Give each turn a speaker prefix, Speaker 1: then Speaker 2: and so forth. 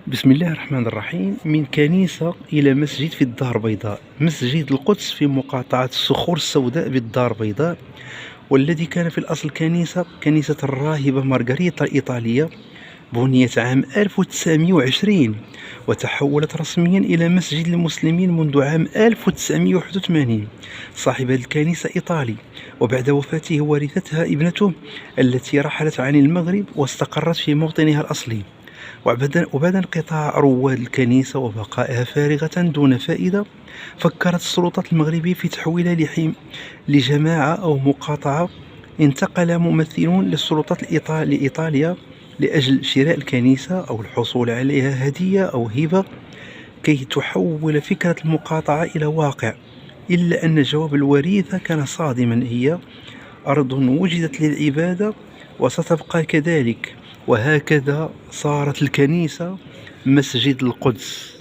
Speaker 1: بسم الله الرحمن الرحيم. من كنيسة إلى مسجد في الدار البيضاء. مسجد القدس في مقاطعة الصخور السوداء بالدار البيضاء، والذي كان في الأصل كنيسة الراهبة مارغريتا الإيطالية، بنيت عام 1920 وتحولت رسميا إلى مسجد للمسلمين منذ عام 1981. صاحب هذه الكنيسة إيطالي، وبعد وفاته ورثتها ابنته التي رحلت عن المغرب واستقرت في موطنها الأصلي. وبعد انقطاع رواد الكنيسة وبقائها فارغة دون فائدة، فكرت السلطات المغربية في تحويلها لجماعة أو مقاطعة. انتقل ممثلون للسلطات لإيطاليا لأجل شراء الكنيسة أو الحصول عليها هدية أو هبة كي تحول فكرة المقاطعة إلى واقع. إلا أن جواب الوريثة كان صادما: هي أرض وجدت للعبادة وستبقى كذلك. وهكذا صارت الكنيسة مسجد القدس.